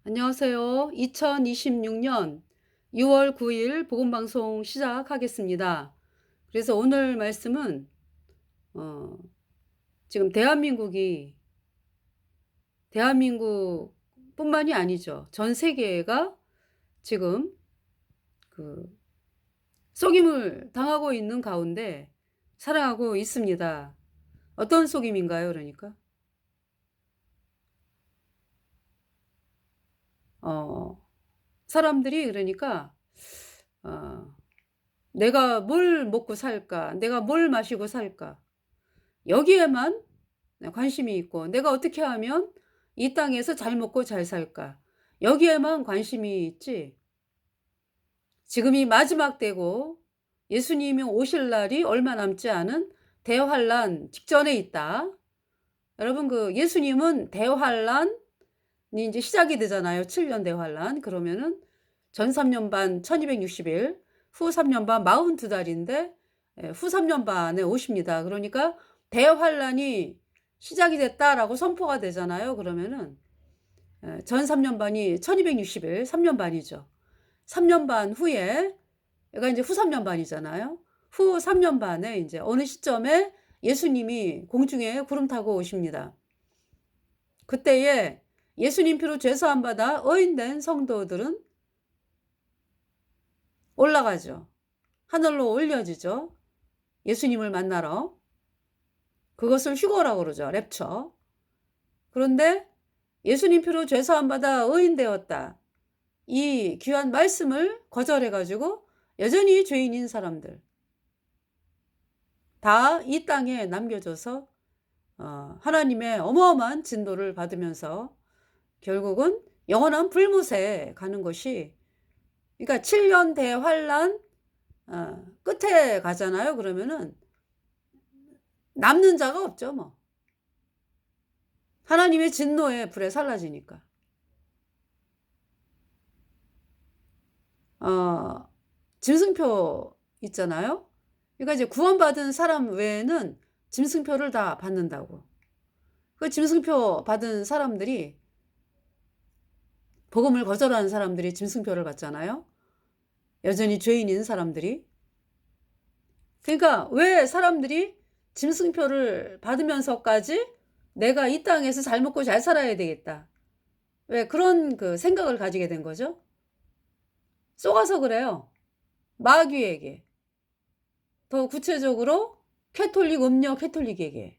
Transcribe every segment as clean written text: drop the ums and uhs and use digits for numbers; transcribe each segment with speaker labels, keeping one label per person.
Speaker 1: 안녕하세요. 2026년 6월 9일 복음방송 시작하겠습니다. 그래서 오늘 말씀은 어, 지금 대한민국뿐만이 아니죠. 전 세계가 지금 그 속임을 당하고 있는 가운데 살아가고 있습니다. 어떤 속임인가요? 그러니까 어, 사람들이 그러니까 어, 내가 뭘 먹고 살까? 내가 뭘 마시고 살까? 여기에만 관심이 있고, 내가 어떻게 하면 이 땅에서 잘 먹고 잘 살까? 여기에만 관심이 있지. 지금이 마지막 때고 예수님이 오실 날이 얼마 남지 않은 대환란 직전에 있다. 여러분, 그 예수님은 대환란이 이제 시작이 되잖아요. 7년 대환란. 그러면은 전 3년 반 1260일, 후 3년 반 42달인데 후 3년 반에 오십니다. 그러니까 대환란이 시작이 됐다라고 선포가 되잖아요. 그러면은 전 3년 반이 1260일, 3년 반이죠. 3년 반 후에 얘가 이제 후 3년 반이잖아요. 후 3년 반에 이제 어느 시점에 예수님이 공중에 구름 타고 오십니다. 그때에 예수님 피로 죄 사함 받아 의인된 성도들은 올라가죠. 하늘로 올려지죠. 예수님을 만나러. 그것을 휴거라고 그러죠. 랩처. 그런데 예수님 피로 죄 사함 받아 의인 되었다. 이 귀한 말씀을 거절해가지고 여전히 죄인인 사람들 다 이 땅에 남겨져서 하나님의 어마어마한 진노를 받으면서 결국은 영원한 불못에 가는 것이, 그러니까 7년 대환란 끝에 가잖아요. 그러면은 남는 자가 없죠. 뭐 하나님의 진노의 불에 살라지니까. 짐승표 있잖아요. 그러니까 이제 구원받은 사람 외에는 짐승표를 다 받는다고. 그 짐승표 받은 사람들이, 복음을 거절하는 사람들이 짐승표를 받잖아요. 여전히 죄인인 사람들이. 그러니까 왜 사람들이 짐승표를 받으면서까지 내가 이 땅에서 잘 먹고 잘 살아야 되겠다, 왜 그런 그 생각을 가지게 된 거죠? 속아서 그래요. 마귀에게, 더 구체적으로 캐톨릭, 음녀 캐톨릭에게,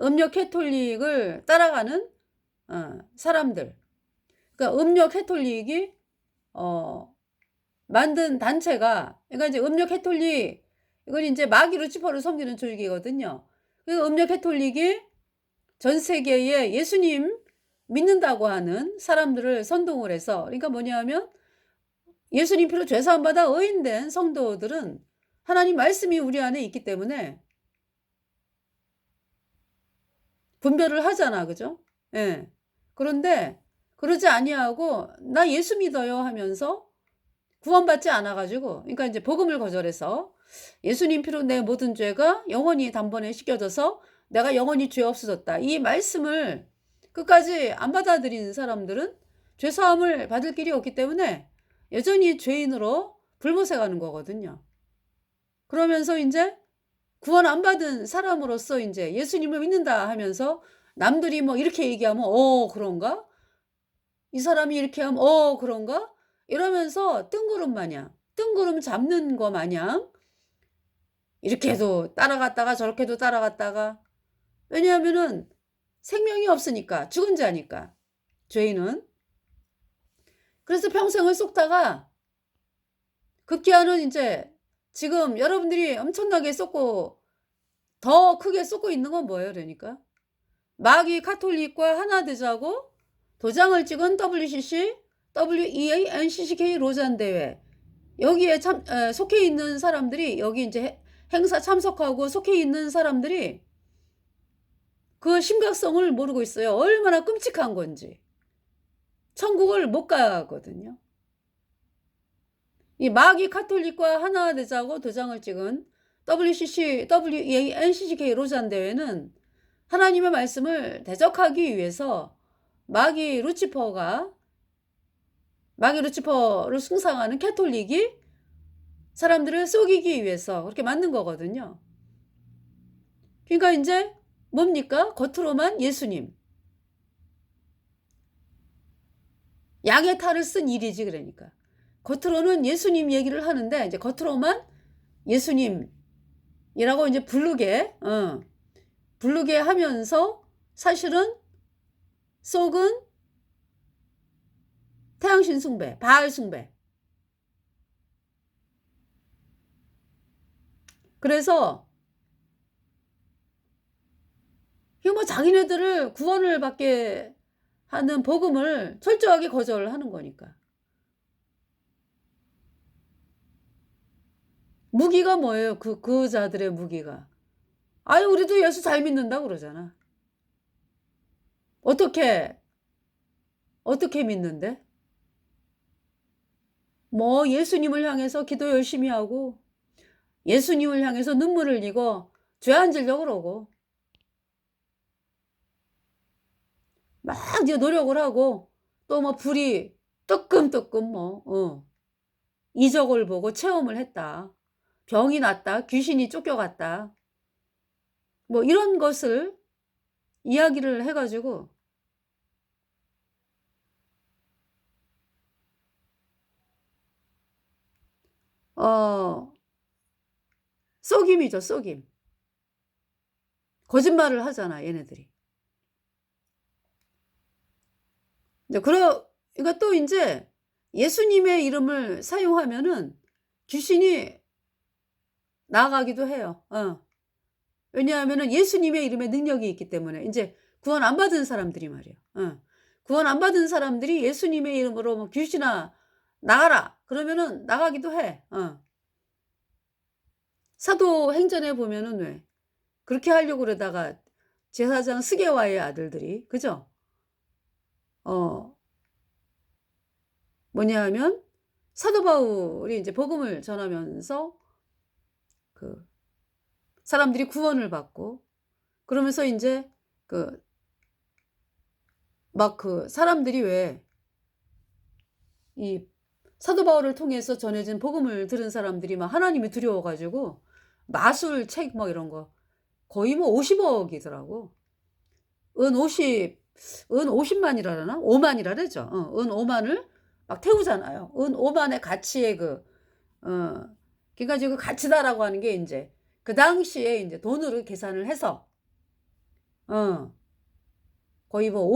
Speaker 1: 음녀 캐톨릭을 따라가는 사람들. 그러니까 음녀 캐톨릭이 만든 단체가, 그러니까 이제 음녀 캐톨릭, 이건 이제 마귀 루치퍼를 섬기는 조직이거든요. 그 음녀 캐톨릭이 전 세계에 예수님 믿는다고 하는 사람들을 선동을 해서, 그러니까 뭐냐면 예수님 피로 죄 사함 받아 의인된 성도들은 하나님 말씀이 우리 안에 있기 때문에 분별을 하잖아. 그죠? 예. 그런데 그러지 아니하고 나 예수 믿어요 하면서 구원받지 않아 가지고, 그러니까 이제 복음을 거절해서 예수님 피로 내 모든 죄가 영원히 단번에 씻겨져서 내가 영원히 죄 없어졌다, 이 말씀을 끝까지 안 받아들이는 사람들은 죄 사함을 받을 길이 없기 때문에 여전히 죄인으로 불못에 가는 거거든요. 그러면서 이제 구원 안 받은 사람으로서 이제 예수님을 믿는다 하면서 남들이 뭐 이렇게 얘기하면 그런가? 이 사람이 이렇게 하면 그런가? 이러면서 뜬구름 마냥, 뜬구름 잡는 거 마냥 이렇게도 따라갔다가 저렇게도 따라갔다가, 왜냐하면은 생명이 없으니까, 죽은 자니까 죄인은. 그래서 평생을 쏟다가 급기야는 이제 지금 여러분들이 엄청나게 쏟고 더 크게 쏟고 있는 건 뭐예요? 그러니까 마귀 카톨릭과 하나 되자고 도장을 찍은 WCC, WEA, NCCK 로잔 대회, 여기에 속해 있는 사람들이, 여기 이제 행사 참석하고 속해 있는 사람들이 그 심각성을 모르고 있어요. 얼마나 끔찍한 건지. 천국을 못 가거든요. 이 마귀 카톨릭과 하나 되자고 도장을 찍은 WCC, WEA, NCCK 로잔 대회는 하나님의 말씀을 대적하기 위해서 마귀 루치퍼가 마귀 루치퍼를 숭상하는 캐톨릭이 사람들을 속이기 위해서 그렇게 만든 거거든요. 그러니까 인제 뭡니까? 겉으로만 예수님. 양의 탈을 쓴 일이지 그러니까. 겉으로는 예수님 얘기를 하는데 이제 겉으로만 예수님이라고 이제 부르게 하면서 사실은 속은 태양신 숭배, 바알 숭배. 그래서 이거 뭐 자기네들을 구원을 받게 하는 복음을 철저하게 거절하는 거니까. 무기가 뭐예요? 그 자들의 무기가. 아유, 우리도 예수 잘 믿는다 그러잖아. 어떻게 믿는데? 뭐 예수님을 향해서 기도 열심히 하고 예수님을 향해서 눈물을 흘리고 죄 안 지려고 그러고 막 이제 노력을 하고 또 뭐 불이 뜨끔뜨끔 이적을 보고 체험을 했다. 병이 났다. 귀신이 쫓겨갔다. 뭐 이런 것을 이야기를 해 가지고 어 속임이죠, 속임. 거짓말을 하잖아, 얘네들이. 이제 그러니까 또 인제 예수님의 이름을 사용하면은 귀신이 나가기도 해요. 왜냐하면은 예수님의 이름에 능력이 있기 때문에 인제 구원 안 받은 사람들이 말이에요. 구원 안 받은 사람들이 예수님의 이름으로 뭐 "귀신아 나가라." 그러면은 나가기도 해. 사도행전에 보면은 왜 그렇게 하려고 그러다가 제사장 스게와의 아들들이 그죠? 어 뭐냐 하면 사도 바울이 인제 복음을 전하면서 그 사람들이 구원을 받고 그러면서 인제 그 막 사람들이 왜 이 사도 바울을 통해서 전해진 복음을 들은 사람들이 막 하나님이 두려워 가지고 마술책 뭐 이런 거 거의 뭐 50억 이더라고. 은 50 은 50만이라나? 5만이라 그러죠. 은 5만을 막 태우잖아요. 은 5만의 가치의 그러니까 지금 가치다라고 하는 게 인제 그 당시에 인제 돈으로 계산을 해서 어 거의 뭐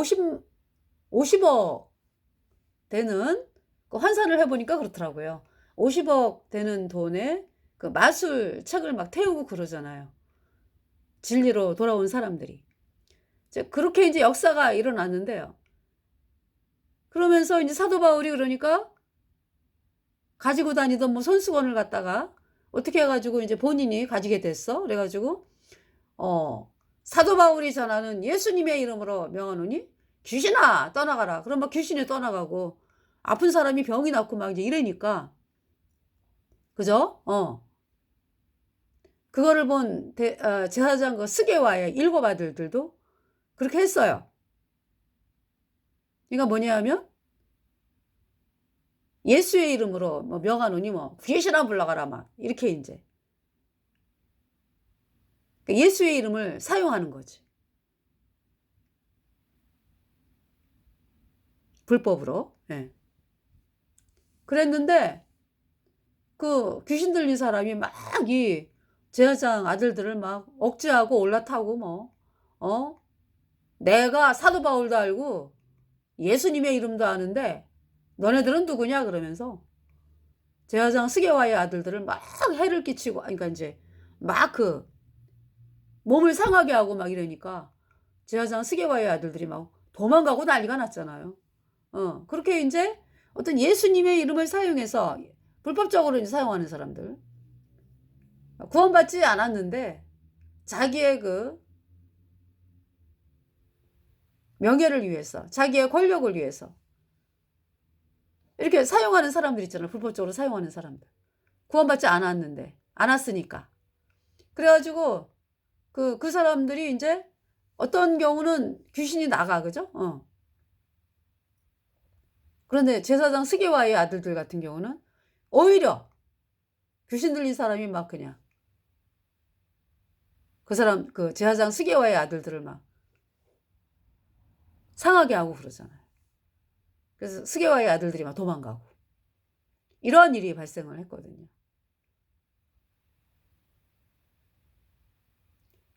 Speaker 1: 50억 되는 환산을 해 보니까 그렇더라고요. 50억 되는 돈에 그 마술책을 막 태우고 그러잖아요, 진리로 돌아온 사람들이. 이제 그렇게 인제 역사가 일어났는데요. 그러면서 인제 사도 바울이 그러니까 가지고 다니던 뭐 손수건을 갖다가 어떻게 해 가지고 인제 본인이 가지게 됐어. 그래 가지고 "사도 바울이 전하는 예수님의 이름으로 명하노니 귀신아 떠나가라." 그럼 막 귀신이 떠나가고 아픈 사람이 병이 낫고 막 이제 이러니까 그죠? 그거를 본 제사장 스게와의 7 아들들도 그렇게 했어요. 그러니까 뭐냐 하면 예수의 이름으로 뭐 명하노니 뭐 "귀신아 물러가라." 막 이렇게 인제 예수의 이름을 사용하는 거지, 불법으로. 예. 그랬는데 그 귀신 들린 사람이 막 이 제사장 아들들을 막 억제하고 올라타고 뭐 "내가 사도 바울도 알고 예수님의 이름도 아는데 너네들은 누구냐?" 그러면서 제사장 스게와의 아들들을 막 해를 끼치고 그러니까 인제 막 몸을 상하게 하고 막 이러니까 제사장 스게와의 아들들이 막 도망가고 난리가 났잖아요. 그렇게 인제 어떤 예수님의 이름을 사용해서 불법적으로 인제 사용하는 사람들. 구원받지 않았는데 자기의 명예를 위해서 자기의 권력을 위해서 이렇게 사용하는 사람들 있잖아요, 불법적으로 사용하는 사람들. 구원받지 않았는데 않았으니까. 그래 가지고 그 사람들이 인제 어떤 경우는 귀신이 나가 그죠? 그런데 제사장 스게와의 아들들 같은 경우는 오히려 귀신 들린 사람이 막 그냥 그 사람 그 제사장 스게와의 아들들을 막 상하게 하고 그러잖아요. 그래서 스게와의 아들들이 막 도망가고 이러한 일이 발생을 했거든요.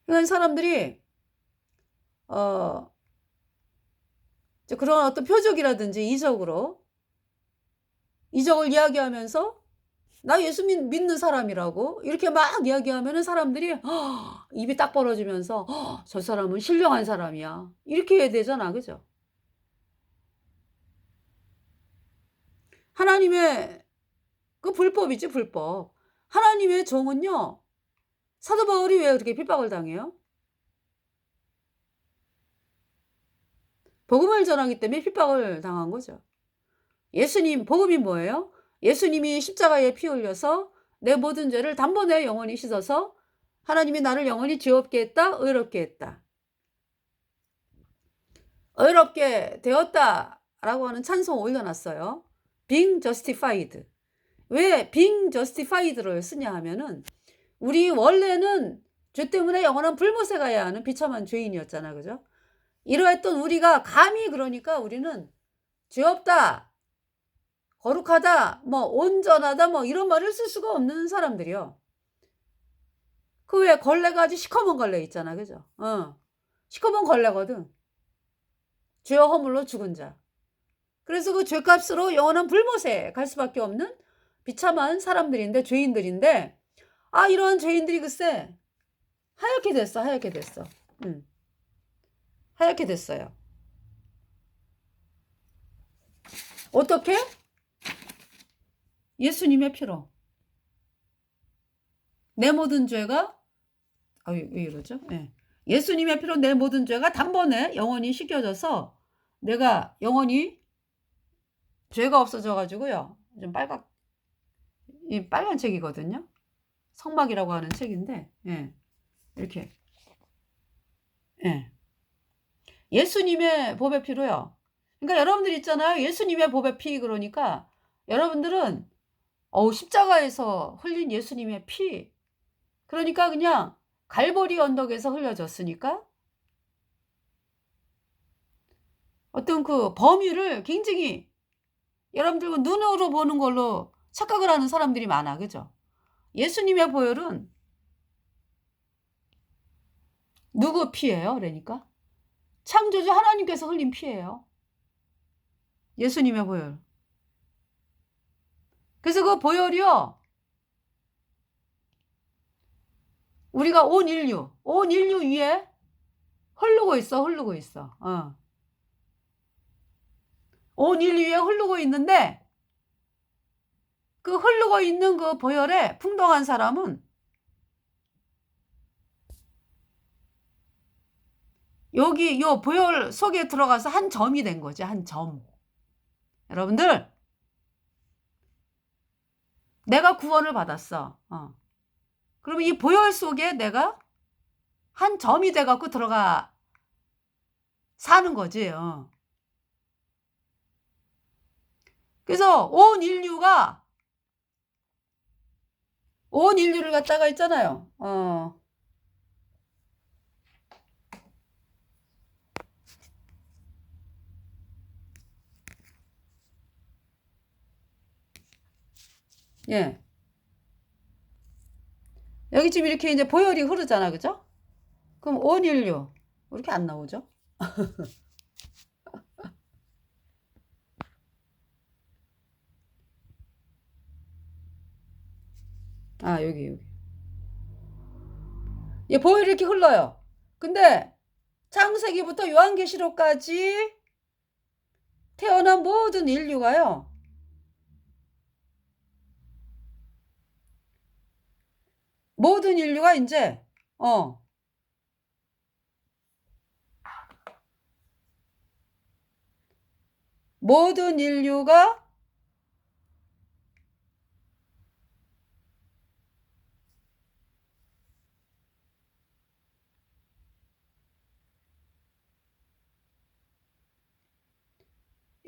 Speaker 1: 그러니까 사람들이 어 그런 어떤 표적이라든지 이적을 이야기하면서 나 예수 믿는 사람이라고 이렇게 막 이야기하면은 사람들이 입이 딱 벌어지면서 저 사람은 신령한 사람이야. 이렇게 해야 되잖아. 그죠? 하나님의 그 불법이지, 불법. 하나님의 종은요. 사도 바울이 왜 그렇게 핍박을 당해요? 복음을 전하기 때문에 핍박을 당한 거죠. 예수님 복음이 뭐예요? 예수님이 십자가에 피 흘려서 내 모든 죄를 단번에 영원히 씻어서 하나님이 나를 영원히 죄 없게 했다, 의롭게 했다. 의롭게 되었다라고 하는 찬송 올려놨어요. being justified. 왜 being justified를 쓰냐 하면은 우리 원래는 죄 때문에 영원한 불못에 가야 하는 비참한 죄인이었잖아. 그죠? 이러했던 우리가 감히 그러니까 우리는 죄 없다, 거룩하다, 뭐 온전하다 뭐 이런 말을 쓸 수가 없는 사람들이요. 그 왜 걸레가 아주 시커먼 걸레 있잖아. 그죠? 시커먼 걸레거든. 죄와 허물로 죽은 자. 그래서 그 죄값으로 영원한 불못에 갈 수밖에 없는 비참한 사람들인데 죄인들인데 이런 죄인들이 글쎄 하얗게 됐어. 하얗게 됐어. 하얗게 됐어요. 어떻게? 예수님의 피로. 내 모든 죄가 왜 이러죠? 네. 예수님의 피로 내 모든 죄가 단번에 영원히 씻겨져서 내가 영원히 죄가 없어져 가지고요. 좀 이 빨간 책이거든요. 성막이라고 하는 책인데, 예. 이렇게. 예. 예수님의 보배 피로요. 그러니까 여러분들 있잖아요. 예수님의 보배 피 그러니까 여러분들은 십자가에서 흘린 예수님의 피. 그러니까 그냥 갈보리 언덕에서 흘려졌으니까 어떤 그 범위를 굉장히 여러분들 눈으로 보는 걸로 착각을 하는 사람들이 많아. 그죠? 예수님의 보혈은 누구 피예요? 그러니까 창조주 하나님께서 흘린 피예요. 예수님의 보혈. 그래서 그 보혈이요. 우리가 온 인류 위에 흐르고 있어. 온 인류 위에 흐르고 있는데 그 흐르고 있는 그 보혈에 풍덩한 사람은 여기 요 보혈 속에 들어가서 한 점이 된 거지. 한 점. 여러분들 내가 구원을 받았어. 그러면 이 보혈 속에 내가 한 점이 돼 갖고 들어가 사는 거지. 그래서 온 인류를 갖다가 있잖아요. 예. 여기 지금 이렇게 이제 보혈이 흐르잖아. 그죠? 그럼 온 인류. 왜 이렇게 안 나오죠? 여기. 예, 보혈이 이렇게 흘러요. 근데 창세기부터 요한계시록까지 태어난 모든 인류가요. 모든 인류가 이제 모든 인류가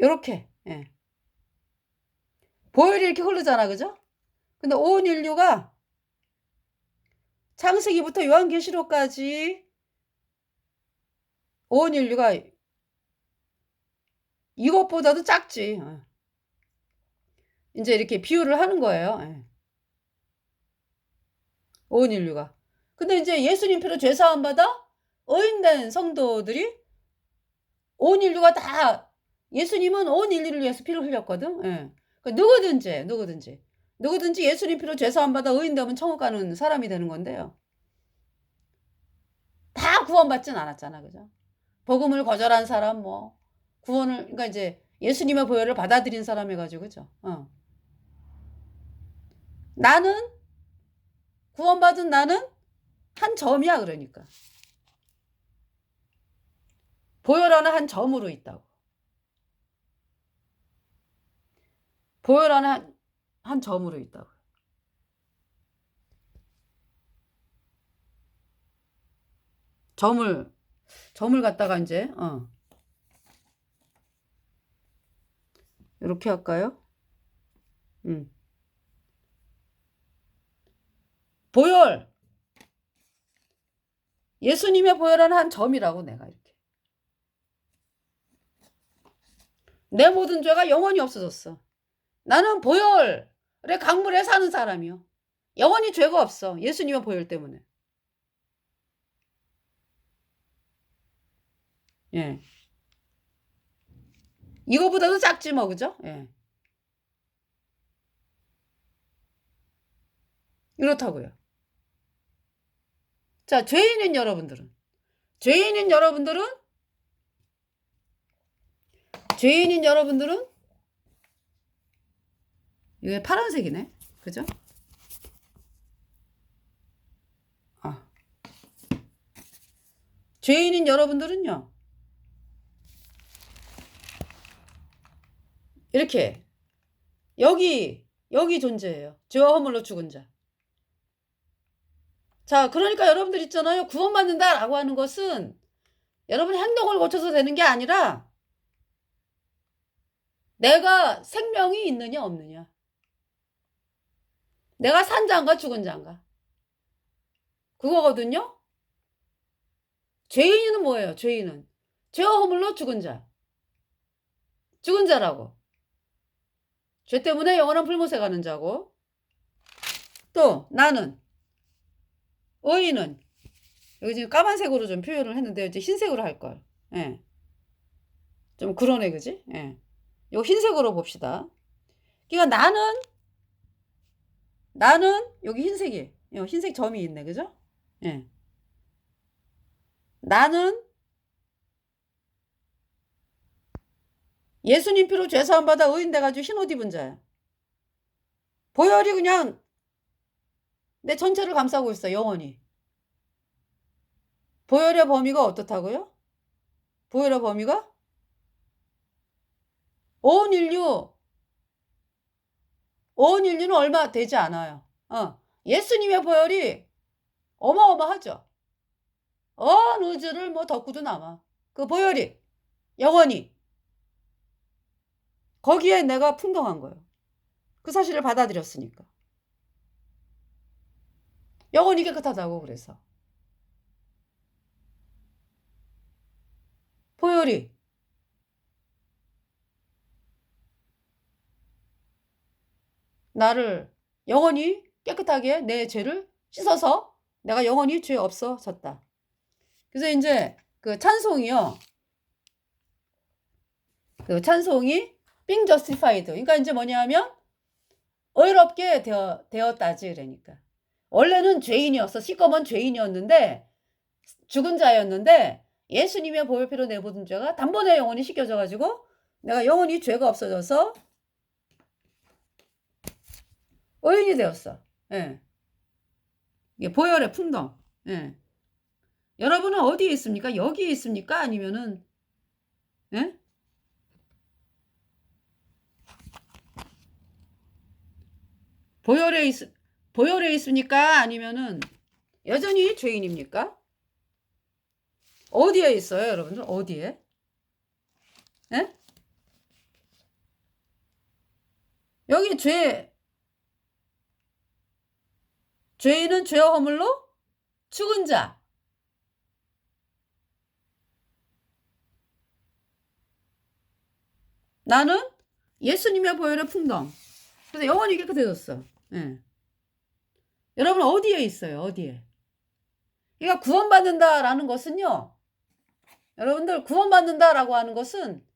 Speaker 1: 요렇게 예. 보혈이 이렇게 흐르잖아. 그죠? 근데 온 인류가 창세기부터 요한계시록까지 온 인류가 이것보다도 작지. 이제 이렇게 비유를 하는 거예요. 온 인류가. 근데 이제 예수님 피로 죄사함 받아 의인된 성도들이 온 인류가 다 예수님은 온 인류를 위해서 피를 흘렸거든. 예. 그러니까 누구든지 예수님 피로 죄사함 받아 의인되면 천국 가는 사람이 되는 건데요. 다 구원받진 않았잖아. 그죠? 복음을 거절한 사람 뭐 구원을 그러니까 이제 예수님의 보혈을 받아들인 사람 해가지고 그죠? 나는 구원받은 나는 한 점이야. 그러니까 보혈 안에 한 점으로 있다고. 보혈 안에 한 점으로 있다고. 점을 갖다가 이제 이렇게 할까요? 보혈 예수님의 보혈은 한 점이라고 내가 이렇게 내 모든 죄가 영원히 없어졌어. 나는 보혈의 강물에 사는 사람이요. 영원히 죄가 없어. 예수님의 보혈 때문에. 예. 이거보다도 작지 뭐 그죠? 예. 이렇다고요. 자, 죄인인 여러분들은 이게 파란색이네. 그죠? 죄인인 여러분들은요. 이렇게 여기 존재해요. 죄와 허물로 죽은 자. 자, 그러니까 여러분들 있잖아요. 구원받는다라고 하는 것은 여러분 행동을 고쳐서 되는 게 아니라 내가 생명이 있느냐 없느냐. 내가 산 자인가 죽은 자인가. 그거거든요. 죄인은 뭐예요? 죄인은 죄와 허물로 죽은 자. 죽은 자라고. 죄 때문에 영원한 불못에 가는 자고. 또 나는 의인은 여기 지금 까만색으로 좀 표현을 했는데 이제 흰색으로 할 걸. 예. 좀 그러네, 그지? 예. 요 흰색으로 봅시다. 그러니까 나는 여기 흰색이 흰색 점이 있네, 그죠? 예. 나는 예수님 피로 죄사함 받아 의인 돼가지고 흰 옷 입은 자야. 보혈이 그냥 내 전체를 감싸고 있어, 영원히. 보혈의 범위가 어떻다고요? 보혈의 범위가 온 인류는 얼마 되지 않아요. 예수님의 보혈이 어마어마하죠. 어느 줄을 뭐 덮고도 남아. 그 보혈이 영원히 거기에 내가 풍덩한 거예요. 그 사실을 받아들였으니까. 영원히 깨끗하다고. 그래서 보혈이 나를 영원히 깨끗하게 내 죄를 씻어서 내가 영원히 죄 없어졌다. 그래서 이제 그 찬송이요. 그 찬송이 being justified. 그러니까 이제 뭐냐면 의롭게 되었다지. 그러니까 원래는 죄인이었어. 시꺼먼 죄인이었는데 죽은 자였는데 예수님의 보혈피로 내 모든 죄가 단번에 영원히 씻겨져 가지고 내가 영원히 죄가 없어져서 의인이 되었어. 예. 이게 보혈의 풍덩. 예. 여러분은 어디에 있습니까? 여기에 있습니까? 아니면은 예? 보혈에 있습니까? 아니면은 여전히 죄인입니까? 어디에 있어요, 여러분들? 어디에? 예? 여기 죄인은 죄와 허물로 죽은 자. 나는 예수님의 보혈의 풍덩. 그래서 영원히 깨끗해졌어. 예. 여러분 어디에 있어요? 어디에? 그러니까 구원받는다라는 것은요. 여러분들 구원받는다라고 하는 것은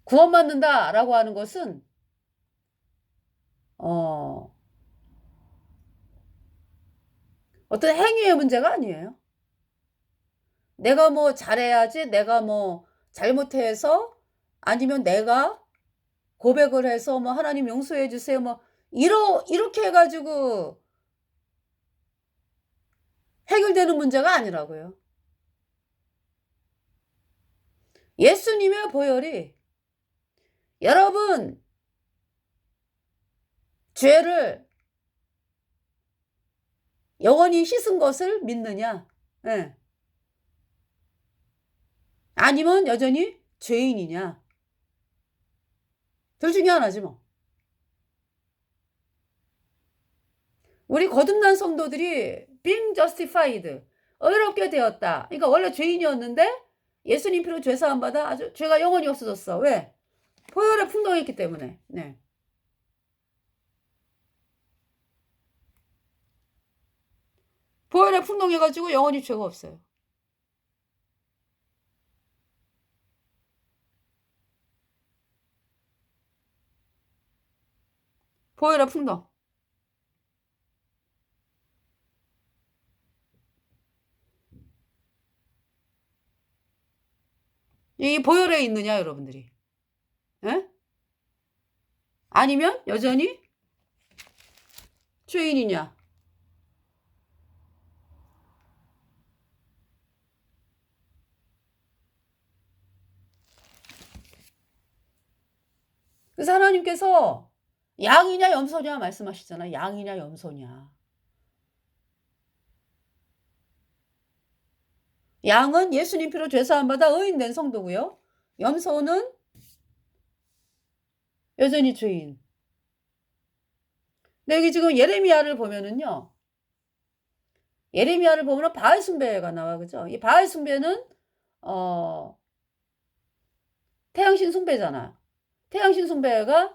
Speaker 1: 구원받는다라고 하는 것은 어떤 행위의 문제가 아니에요. 내가 뭐 잘해야지, 내가 뭐 잘못해서, 아니면 내가 고백을 해서 뭐 하나님 용서해 주세요, 뭐 이렇게 해가지고 해결되는 문제가 아니라고요. 예수님의 보혈이 여러분 죄를 영원히 씻은 것을 믿느냐? 예. 아니면 여전히 죄인이냐? 둘 중에 하나지 뭐. 우리 거듭난 성도들이 being justified, 의롭게 되었다. 그러니까 원래 죄인이었는데 예수님 피로 죄 사함 받아 아주 죄가 영원히 없어졌어. 왜? 보혈의 풍덩했기 때문에. 네. 보혈의 풍덩해가지고 영원히 죄가 없어요. 보혈의 풍덩. 이 보혈에 있느냐 여러분들이? 예? 아니면 여전히 죄인이냐? 그래서 하나님께서 양이냐 염소냐 말씀하시잖아. 양이냐 염소냐. 양은 예수님 피로 죄사함 받아 의인된 성도고요. 염소는 여전히 죄인. 근데 여기 지금 예레미야를 보면은요. 예레미야를 보면 바알 숭배가 나와. 그죠? 이 바알 숭배는 태양신 숭배잖아. 태양신 숭배가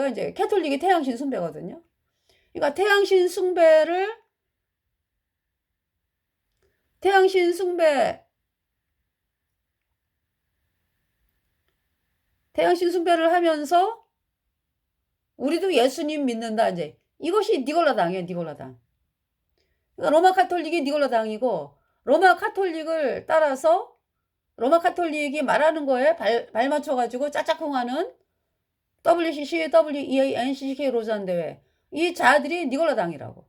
Speaker 1: 이제 캐톨릭이 태양신 숭배거든요. 그러니까 태양신 숭배를 하면서 우리도 예수님 믿는다 이제 이것이 니골라당이에요. 니골라당. 그러니까 로마 카톨릭이 니골라당이고 로마 카톨릭을 따라서 로마 카톨릭이 말하는 거에 발 맞춰가지고 짝짝꿍하는 WCC, WEA, NCCK 로잔 대회 이 자들이 니골라당이라고.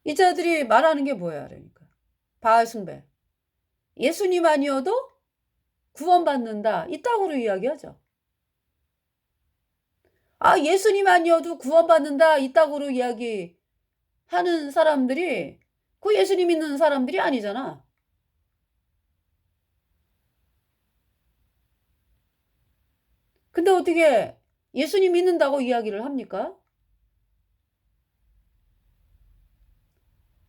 Speaker 1: 이 자들이 말하는 게 뭐야 그러니까 바알 숭배. 예수님 아니어도 구원받는다 이따구로 이야기하죠. 아 예수님 아니어도 구원받는다 이따구로 이야기하는 사람들이 그 예수님 믿는 사람들이 아니잖아. 근데 어떻게 예수님 믿는다고 이야기를 합니까?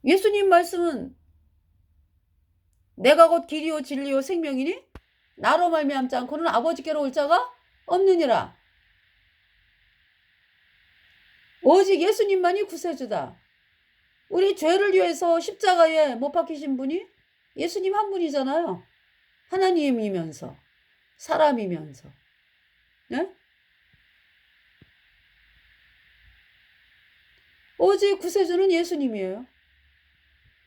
Speaker 1: 예수님 말씀은 내가 곧 길이요 진리요 생명이니 나로 말미암지 않고는 아버지께로 올 자가 없느니라. 오직 예수님만이 구세주다. 우리 죄를 위해서 십자가에 못 박히신 분이 예수님 한 분이잖아요. 하나님이면서 사람이면서. 네? 오직 구세주는 예수님이에요.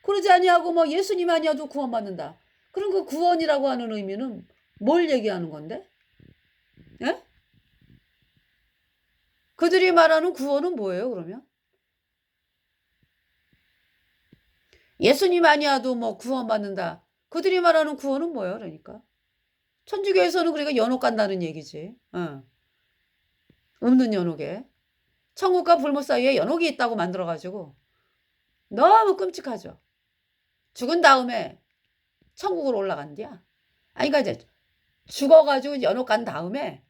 Speaker 1: 그러지 아니하고 뭐 예수님 아니어도 구원받는다. 그럼 그 구원이라고 하는 의미는 뭘 얘기하는 건데? 예? 그들이 말하는 구원은 뭐예요 그러면? 예수님 아니어도 뭐 구원받는다. 그들이 말하는 구원은 뭐예요 그러니까? 천주교에서는 그러니까 연옥 간다는 얘기지. 없는 연옥에. 천국과 불못 사이에 연옥이 있다고 만들어 가지고 너무 끔찍하죠. 죽은 다음에 천국으로 올라간대야. 아니 그러니까 이제 죽어 가지고 연옥 간 다음에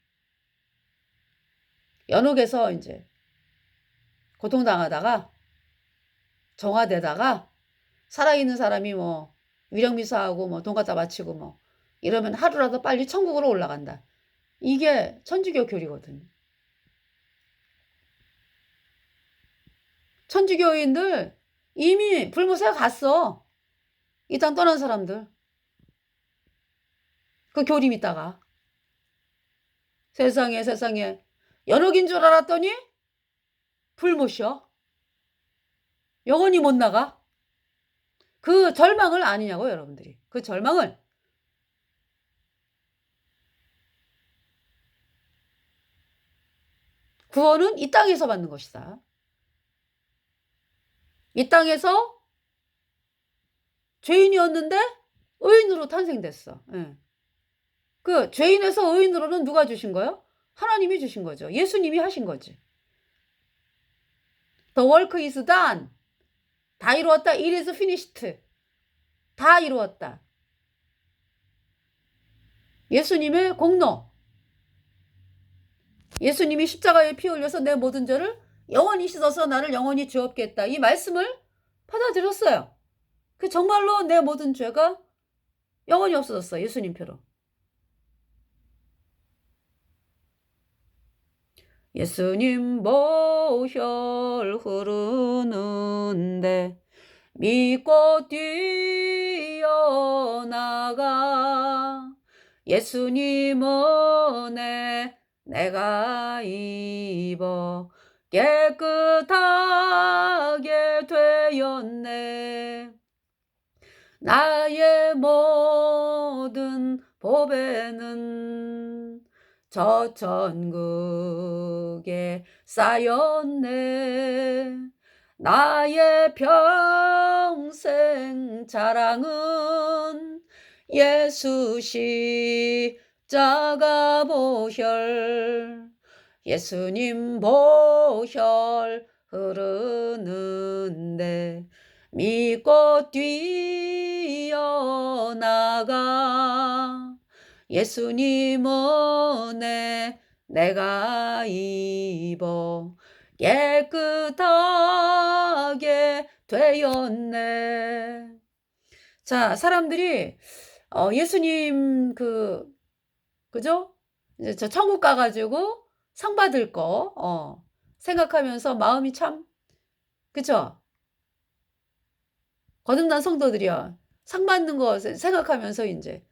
Speaker 1: 연옥에서 이제 고통당하다가 정화되다가 살아있는 사람이 뭐 위령미사하고 뭐 돈 갖다 바치고 뭐 이러면 하루라도 빨리 천국으로 올라간다. 이게 천주교 교리거든요. 천주교인들 이미 불못에 갔어. 이 땅 떠난 사람들. 그 교리 믿다가. 세상에 연옥인 줄 알았더니 불못이요. 영원히 못 나가. 그 절망을 아니냐고 여러분들이. 그 절망을. 구원은 이 땅에서 받는 것이다. 이 땅에서 죄인이었는데 의인으로 탄생됐어. 예. 그 죄인에서 의인으로는 누가 주신 거예요? 하나님이 주신 거죠. 예수님이 하신 거지. The work is done. 다 이루었다. It is finished. 다 이루었다. 예수님의 공로. 예수님이 십자가에 피 흘려서 내 모든 죄를 영원히 씻어서 나를 영원히 죄 없게 했다. 이 말씀을 받아들였어요. 그 정말로 내 모든 죄가 영원히 없어졌어. 예수님 표로. 예수님 보혈 흐르는데 믿고 뛰어나가. 예수님 은혜 내가 입어 깨끗하게 되었네. 나의 모든 보배는 저 천국에 쌓였네. 나의 평생 자랑은 예수 십자가 보혈. 예수님 보혈 흐르는데 믿고 뛰어나가. 예수님 은혜 내가 입어 깨끗하게 되었네. 자, 사람들이 예수님 그죠? 이제 저 천국 가가지고 상 받을 거 생각하면서 마음이 참 그죠? 거듭난 성도들이요. 상 받는 거 생각하면서 이제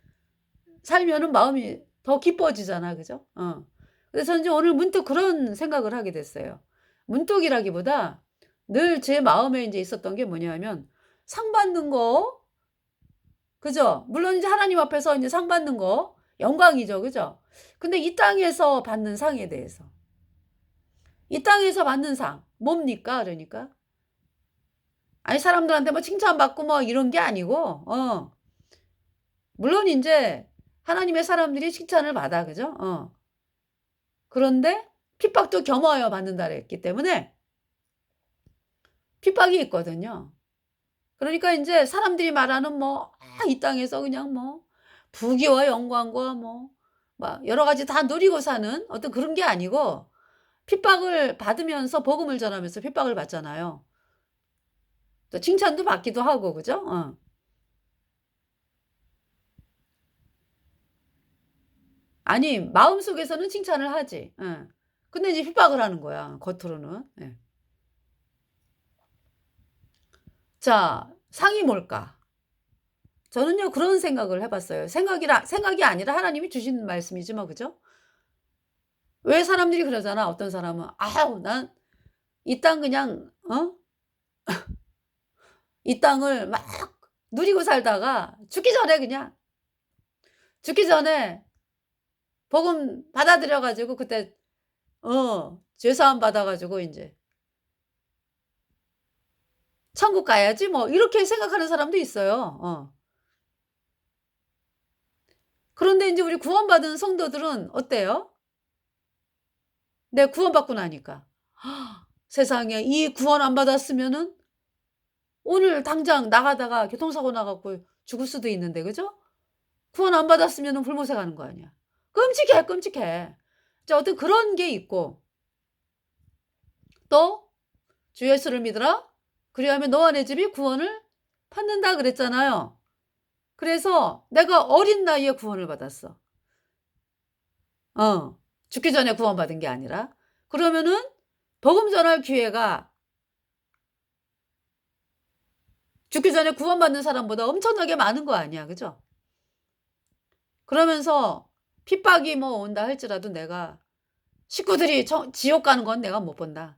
Speaker 1: 살면은 마음이 더 기뻐지잖아. 그죠? 그래서 이제 오늘 문득 그런 생각을 하게 됐어요. 문득이라기보다 늘 제 마음에 이제 있었던 게 뭐냐면 상 받는 거 그죠? 물론 이제 하나님 앞에서 이제 상 받는 거 영광이죠. 그죠? 근데 이 땅에서 받는 상에 대해서 이 땅에서 받는 상 뭡니까? 그러니까 아니 사람들한테 뭐 칭찬받고 뭐 이런 게 아니고 물론 이제 하나님의 사람들이 칭찬을 받아. 그죠? 그런데 핍박도 겸하여 받는다 그랬기 때문에 핍박이 있거든요. 그러니까 이제 사람들이 말하는 뭐 이 땅에서 그냥 뭐 부귀와 영광과 뭐 막 여러 가지 다 누리고 사는 어떤 그런 게 아니고 핍박을 받으면서 복음을 전하면서 핍박을 받잖아요. 또 칭찬도 받기도 하고 그죠? 아니 마음속에서는 칭찬을 하지. 근데 이제 핍박을 하는 거야 겉으로는. 예. 자, 상이 뭘까? 저는요 그런 생각을 해봤어요. 생각이 아니라 하나님이 주신 말씀이지 뭐 그죠? 왜 사람들이 그러잖아. 어떤 사람은 아우 난 이 땅 그냥 이 땅을 막 누리고 살다가 죽기 전에 복음 받아들여 가지고 그때 죄사함 받아 가지고 인제 '천국 가야지.' 뭐 이렇게 생각하는 사람도 있어요. 그런데 인제 우리 구원받은 성도들은 어때요? 네 구원받고 나니까. 세상에 이 구원 안 받았으면은 오늘 당장 나가다가 교통사고 나 갖고 죽을 수도 있는데 그죠? 구원 안 받았으면은 불못에 가는 거 아니야. 끔찍해, 끔찍해. 자 어떤 그런 게 있고 또 "주 예수를 믿으라. 그리하면 너와 내 집이 구원을 받는다." 그랬잖아요. 그래서 내가 어린 나이에 구원을 받았어. 어. 죽기 전에 구원받은 게 아니라. 그러면은 복음 전할 기회가 죽기 전에 구원받는 사람보다 엄청나게 많은 거 아니야. 그죠? 그러면서 핍박이 뭐 온다 할지라도 내가 식구들이 지옥 가는 건 내가 못 본다.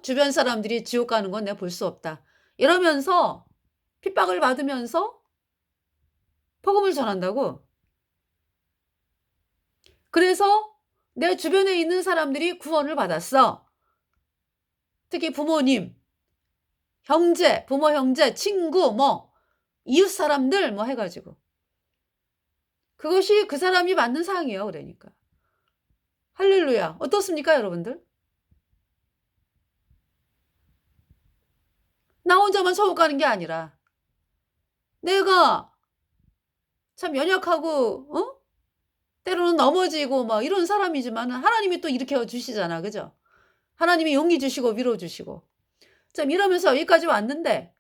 Speaker 1: 주변 사람들이 지옥 가는 건 내가 볼 수 없다. 이러면서 핍박을 받으면서 복음을 전한다고. 그래서 내 주변에 있는 사람들이 구원을 받았어. 특히 부모님, 형제, 부모 형제, 친구 뭐 이웃 사람들 뭐 해 가지고. 그것이 그 사람이 받는 상이에요 그러니까. 할렐루야. 어떻습니까 여러분들? 나 혼자만 천국 가는 게 아니라 내가 참 연약하고 때로는 넘어지고 막 이런 사람이지만은 하나님이 또 일으켜 주시잖아. 그죠? 하나님이 용기 주시고 위로 주시고. 참 이러면서 여기까지 왔는데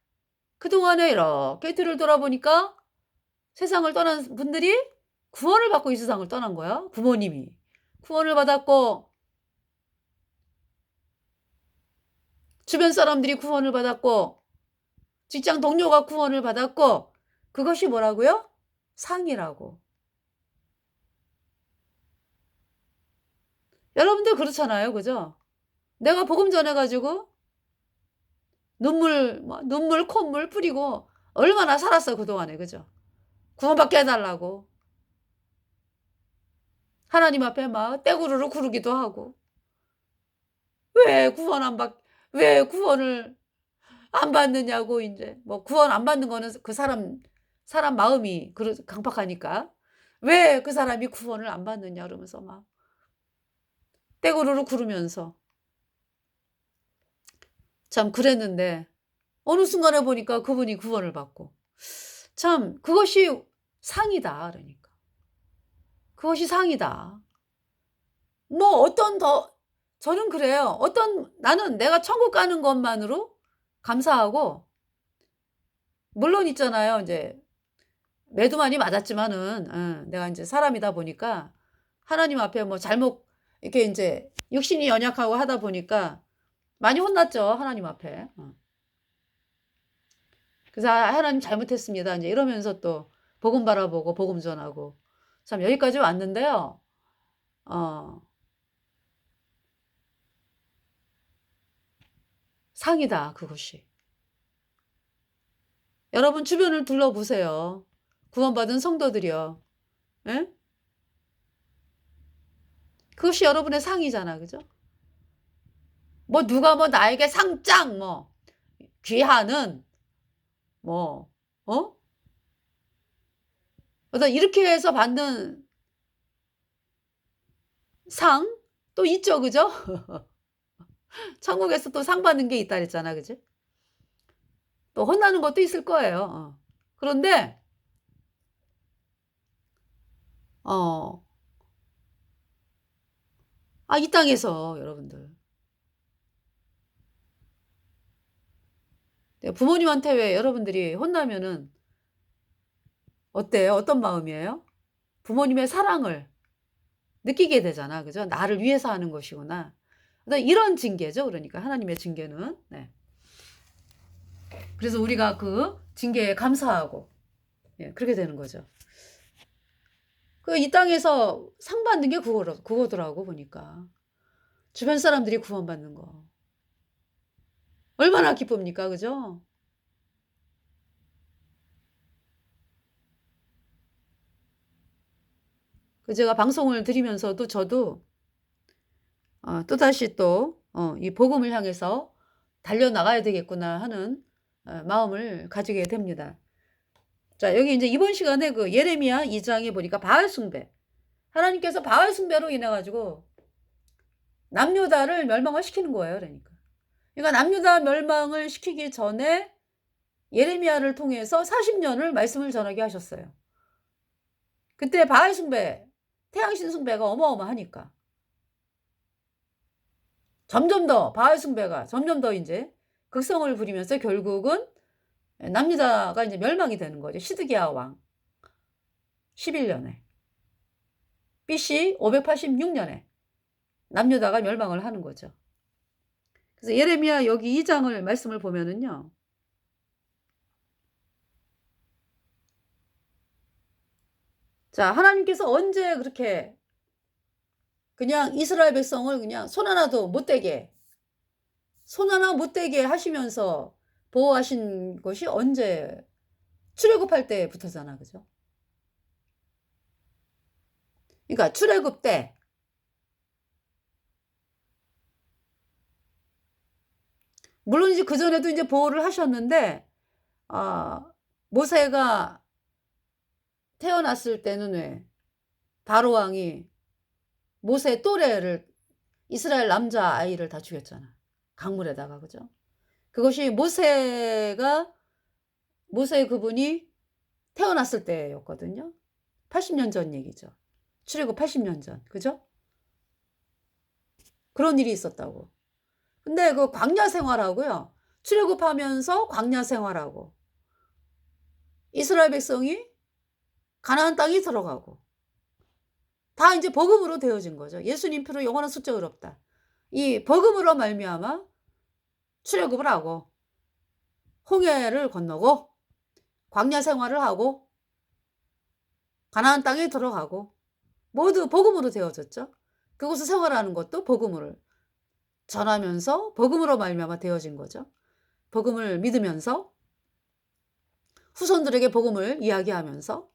Speaker 1: 그동안에 이렇게 뒤를 돌아보니까 세상을 떠난 분들이 구원을 받고 이 세상을 떠난 거야. 부모님이 구원을 받았고 주변 사람들이 구원을 받았고 직장 동료가 구원을 받았고 그것이 뭐라고요? 상이라고. 여러분들 그렇잖아요. 그죠? 내가 복음 전해 가지고 눈물 콧물 뿌리고 얼마나 살았어 그동안에. 그죠? 구원받게 해 달라고. 하나님 앞에 막 떼구르르 구르기도 하고. 왜 구원 안 받 왜 구원을 안 받느냐고 인제. 뭐 구원 안 받는 거는 그 사람 마음이 강팍하니까. "왜 그 사람이 구원을 안 받느냐." 그러면서 막 떼구르르 구르면서. 참 그랬는데 어느 순간에 보니까 그분이 구원을 받고. 참 그것이 상이다 그러니까. 그것이 상이다. 뭐 어떤 더 저는 그래요. 나는 내가 천국 가는 것만으로 감사하고 물론 있잖아요. 인제 매도 많이 맞았지만은 내가 인제 사람이다 보니까 하나님 앞에 뭐 잘못 이렇게 인제 육신이 연약하고 하다 보니까 많이 혼났죠, 하나님 앞에. 그래서 "아 하나님 잘못했습니다." 인제 이러면서 또 복음 바라보고 복음 전하고 참 여기까지 왔는데요. 어 상이다 그것이. 여러분 주변을 둘러보세요. 구원받은 성도들이요. 예? 그것이 여러분의 상이잖아. 그죠? 뭐 누가 뭐 나에게 상장 뭐 귀하는 뭐 어? 어떤 이렇게 해서 받는 상 또 있죠. 그죠? 천국에서 또 상 받는 게 있다 그랬잖아. 그지? 또 혼나는 것도 있을 거예요. 그런데 어 이 땅에서 여러분들 부모님한테 왜 여러분들이 혼나면은 어때요? 어떤 마음이에요? 부모님의 사랑을 느끼게 되잖아. 그죠? '나를 위해서 하는 것이구나.' 이런 징계죠 그러니까 하나님의 징계는. 네. 그래서 우리가 그 징계에 감사하고 예 그렇게 되는 거죠. 이 땅에서 상 받는 게 그거더라고 보니까. 주변 사람들이 구원받는 거. 얼마나 기쁩니까? 그죠? 제가 방송을 드리면서도 저도 또다시 또 이 '복음을 향해서 달려나가야 되겠구나.' 하는 마음을 가지게 됩니다. 자 여기 인제 이번 시간에 그 예레미야 2 장에 보니까 바알 숭배. 하나님께서 바알 숭배로 인해 가지고 남유다를 멸망을 시키는 거예요. 그러니까 남유다 멸망을 시키기 전에 예레미야를 통해서 40년을 말씀을 전하게 하셨어요. 그때 바알 숭배, 태양신 숭배가 어마어마하니까 점점 더 바알 숭배가 점점 더 이제 극성을 부리면서 결국은 남유다가 이제 멸망이 되는 거죠. 시드기야 왕 11년에 BC 586년에 남유다가 멸망을 하는 거죠. 그래서 예레미야 여기 2장을 말씀을 보면은요. 자, 하나님께서 언제 그렇게 그냥 이스라엘 백성을 그냥 손 하나도 못 대게 하시면서 보호하신 것이 언제 출애굽할 때부터잖아. 그죠? 그러니까 출애굽 때 물론 이제 그전에도 이제 보호를 하셨는데 모세가 태어났을 때는 왜 바로 왕이 모세 또래를 이스라엘 남자 아이를 다 죽였잖아. 강물에다가. 그죠? 그것이 모세 그분이 태어났을 때였거든요. 80년 전 얘기죠. 출애굽 80년 전. 그죠? 그런 일이 있었다고. 근데 그 광야 생활하고요. 출애굽하면서 광야 생활하고 이스라엘 백성이 가나안 땅에 들어가고 다 이제 복음으로 되어진 거죠. 예수님 피로 영원한 숫자가 없다. 이 복음으로 말미암아 출애굽을 하고 홍해를 건너고 광야 생활을 하고 가나안 땅에 들어가고 모두 복음으로 되어졌죠. 그곳을 생활하는 것도 복음을 전하면서 복음으로 말미암아 되어진 거죠. 복음을 믿으면서 후손들에게 복음을 이야기하면서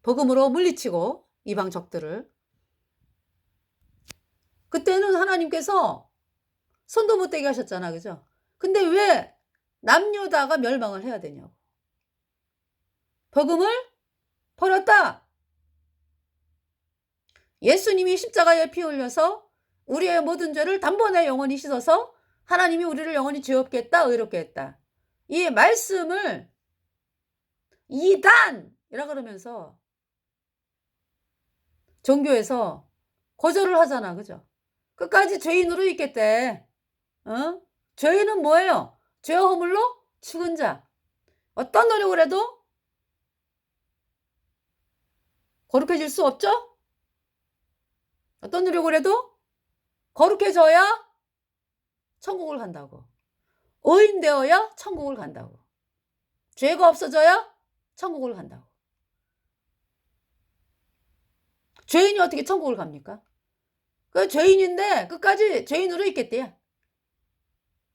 Speaker 1: 복음으로 물리치고 이방 적들을. 그때는 하나님께서 손도 못 대게 하셨잖아. 그죠? 근데 왜 남유다가 멸망을 해야 되냐고. 복음을 버렸다. 예수님이 십자가에 피 흘려서 우리의 모든 죄를 단번에 영원히 씻어서 하나님이 우리를 영원히 죄 없게 했다, 의롭게 했다. 이 말씀을 이단이라 그러면서 종교에서 거절을 하잖아. 그죠? 끝까지 죄인으로 있겠대. 죄인은 뭐예요? 죄와 허물로 죽은 자. 어떤 노력을 해도 거룩해질 수 없죠? 어떤 노력을 해도 거룩해져야 천국을 간다고. 의인되어야 천국을 간다고. 죄가 없어져야 천국을 간다고. 죄인이 어떻게 천국을 갑니까? 그 죄인인데 끝까지 죄인으로 있겠대요.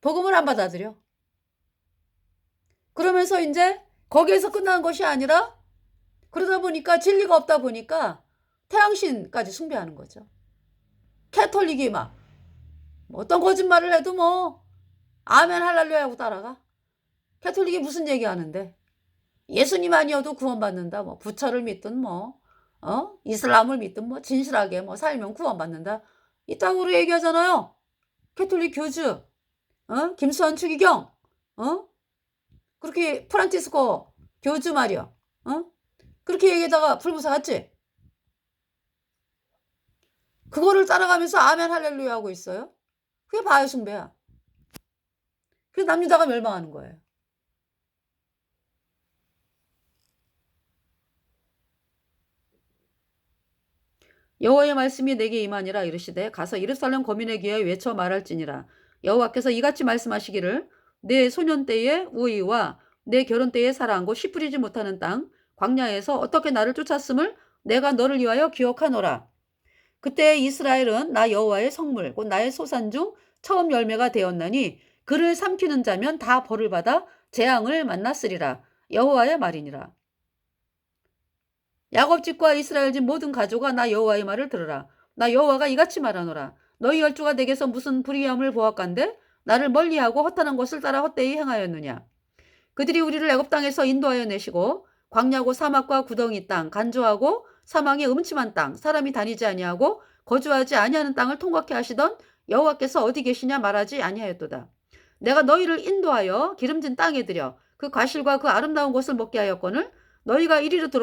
Speaker 1: 복음을 안 받아들여. 그러면서 이제 거기에서 끝나는 것이 아니라 그러다 보니까 진리가 없다 보니까 태양신까지 숭배하는 거죠. 캐톨릭이 막 어떤 거짓말을 해도 뭐 아멘 할렐루야 하고 따라가. 캐톨릭이 무슨 얘기하는데 예수님 아니어도 구원받는다. 뭐 부처를 믿든 뭐 이슬람을 믿든 뭐 진실하게 뭐 살면 구원받는다. 이따구로 얘기하잖아요. 캐톨릭 교주 김수환 추기경 그렇게 프란치스코 교주 말이야. 그렇게 얘기하다가 불구사갔지. 그거를 따라가면서 아멘 할렐루야 하고 있어요. 그게 바알 숭배야. 그래서 남유다가 멸망하는 거예요. 여호와의 말씀이 내게 임하니라 이르시되 가서 예루살렘 거민에 귀하여 외쳐 말할지니라. 여호와께서 이같이 말씀하시기를 내 소년 때의 우의와 내 결혼 때의 사랑 곧 씨 뿌리지 못하는 땅 광야에서 어떻게 나를 쫓았음을 내가 너를 위하여 기억하노라. 그때 이스라엘은 나 여호와의 성물 곧 나의 소산 중 처음 열매가 되었나니 그를 삼키는 자면 다 벌을 받아 재앙을 만났으리라. 여호와의 말이니라. 야곱 집과 이스라엘 집 모든 가족아 나 여호와의 말을 들으라. 나 여호와가 이같이 말하노라. 너희 열조가 내게서 무슨 불의함을 보았간대 나를 멀리하고 허탄한 것을 따라 헛되이 행하였느냐. 그들이 우리를 애굽 땅에서 인도하여 내시고 광야고 사막과 구덩이 땅 간조하고 사망의 음침한 땅 사람이 다니지 아니하고 거주하지 아니하는 땅을 통곡케 하시던 여호와께서 어디 계시냐 말하지 아니하였도다. 내가 너희를 인도하여 기름진 땅에 들여 그 과실과 그 아름다운 것을 먹게 하였거늘 너희가 이리로 들어